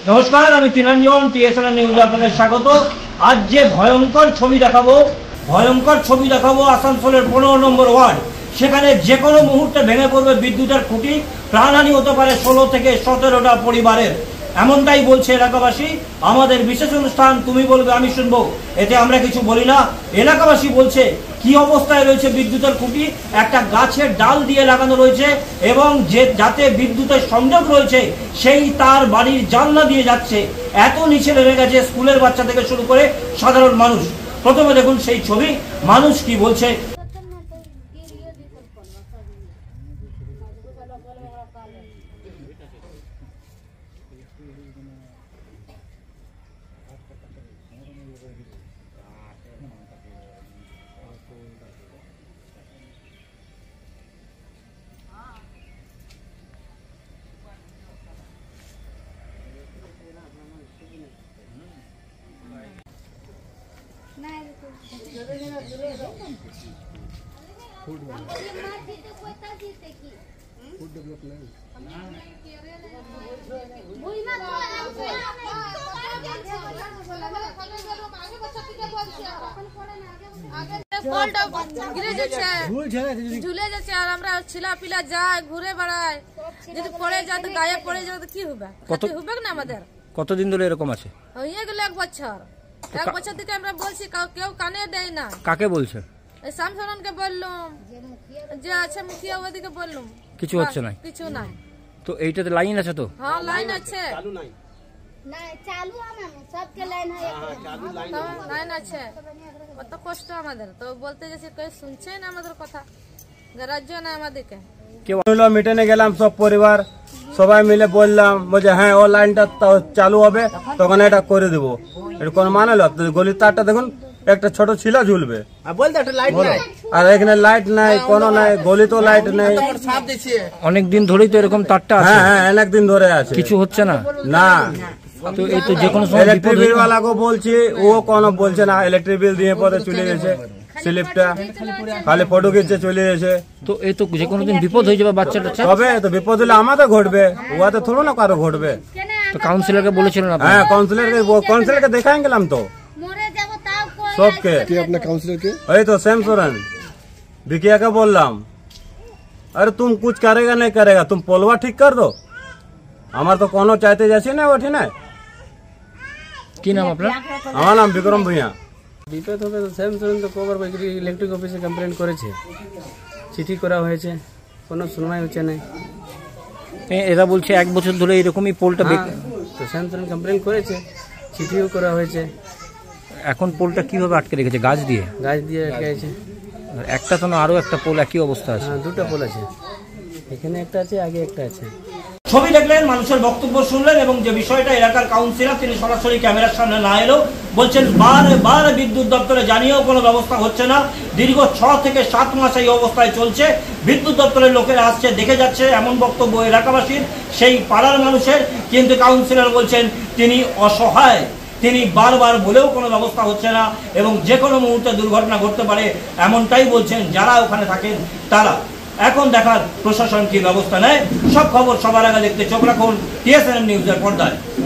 নমস্কার, আমি তিনাঞ্জন, টিএসএন নিউজ আপনাদের স্বাগত। আজ যে ভয়ঙ্কর ছবি দেখাবো আসানসোলের 15 নম্বর ওয়ার্ড। সেখানে যে কোনো মুহূর্তে ভেঙে পড়বে বিদ্যুতের খুঁটি, প্রাণহানি হতে পারে 16 থেকে 17টা পরিবারের, এমনটাই বলছে এলাকাবাসী। আমাদের বিশেষ অনুষ্ঠান তুমি বলবে আমি শুনবো, এতে আমরা কিছু বলি না। এলাকাবাসী বলছে কি অবস্থায় রয়েছে বিদ্যুতের খুঁটি, একটা গাছের ডাল দিয়ে লাগানো রয়েছে এবং যাতে বিদ্যুতের সংযোগ রয়েছে সেই তার বাড়ির জানলা দিয়ে যাচ্ছে। এত নিচে নেমে গেছে স্কুলের বাচ্চা থেকে শুরু করে সাধারণ মানুষ। প্রথমে দেখুন সেই ছবি, মানুষ কি বলছে। ঝুলে যাচ্ছে আর আমরা ছিলা পিলা যায় ঘুরে বেড়ায়, যদি পড়ে যায় তো গায়ে পড়ে যাবে তো কি হবে? কত হবে না আমাদের? কতদিন ধরে এরকম আছে? হয়ে গেল 1 বছর। 1 বছর থেকে আমরা বলছি, কেউ কানে দেয় না। কাকে বলছে? এই শামসরনকে বললাম, যে আছে মুখিয়া ওদিকে বললাম, কিছু হচ্ছে না। কিছু নাই। তো এইটাতে লাইন আছে তো? হ্যাঁ লাইন আছে, চালু নাই চালু সবকে লাইন লাইন আছে। কত কষ্ট আমাদের, তো বলতে যাচ্ছি কেউ শুনছে না আমাদের কথা, গ্রাহ্য না আমাদেরকে। মিটিংয়ে গেলাম সব পরিবার, সবাই মিলে বললাম বলছে হ্যাঁ ও লাইনটা চালু হবে তখন এটা করে দেবো। এটা কোন মানে গলির তারটা দেখুন একটা ছোট ছিলা ঝুলবে, আর এখানে লাইট নাই, কোনো নাই, গলিতেও লাইট নেই। অনেকদিন ধরেই তো এরকম তারটা আছে। হ্যাঁ হ্যাঁ অনেক দিন ধরে আছে, কিছু হচ্ছে না। না তো এই তো যে কোনো সময় ইলেকট্রিক বিল ওয়ালাকে বলছি, ও কোনো বলছে না। ইলেকট্রিক বিল দিয়ে পরে চলে গেছে, স্লিপটা খালি ফটো খিচে চলে গেছে। তো এই তো যে কোনো দিন বিপদ হয়ে যাবে বাচ্চাটা। তবে তো বিপদ হলে আমাদের ঘটবে, ওয়াতে থোড়ো না কারো ঘটবে। তো কাউন্সিলরকে বলেছিলেন? হ্যাঁ কাউন্সিলরকে দেখাই গেলাম তো सबके। अपने काउंसलर के वही तो श्याम सोरेन विकिया का बोल रहा हूँ, अरे तुम कुछ करेगा नहीं करेगा, तुम पोलवा ठीक कर दो। हमारे तो कोनो चाहते जैसे ना वो ठीक है। কি নাম আপনার? আমার নাম বিক্রম ভূঁইয়া। বিপদ হবে তো শ্যাম সোরেন তো কবার ইলেকট্রিক অফিসে কমপ্লেন করেছে, চিঠি করা হয়েছে, কোনো শুনবাই হচ্ছে না। এরা বলছে 1 বছর ধরে এরকমই পোলটা। তো শ্যাম সোরেন কমপ্লেন করেছে, চিঠিও করা হয়েছে। এখন পোলটা কিভাবে আটকে রেখেছে? গাছ দিয়ে আটকে আছে। একটা তো না, আরো একটা পোল একই অবস্থা আছে। হ্যাঁ 2টা পোল আছে, এখানে একটা আছে, আগে একটা আছে। ছবি দেখলেন, মানুষের বক্তব্য শুনলেন এবং যে বিষয়টা এলাকার কাউন্সিলর তিনি সরাসরি ক্যামেরার সামনে না এলেও বলছেন বারবার বিদ্যুৎ দপ্তরে জানিয়েও কোনো ব্যবস্থা হচ্ছে না। দীর্ঘ 6 থেকে 7 মাস এই অবস্থায় চলছে। বিদ্যুৎ দপ্তরের লোকেরা আসছে, দেখে যাচ্ছে, এমন বক্তব্য এলাকাবাসীর, সেই পাড়ার মানুষের। কিন্তু কাউন্সিলর বলছেন তিনি অসহায়, তিনি বারবার বলেও কোনো ব্যবস্থা হচ্ছে না এবং যে কোনো মুহূর্তে দুর্ঘটনা ঘটতে পারে, এমনটাই বলছেন যারা ওখানে থাকেন তারা। এখন দেখার প্রশাসন কি ব্যবস্থা নেয়। সব খবর সবার আগে দেখতে চোখ রাখুন টিএসএন নিউজের পর্দায়।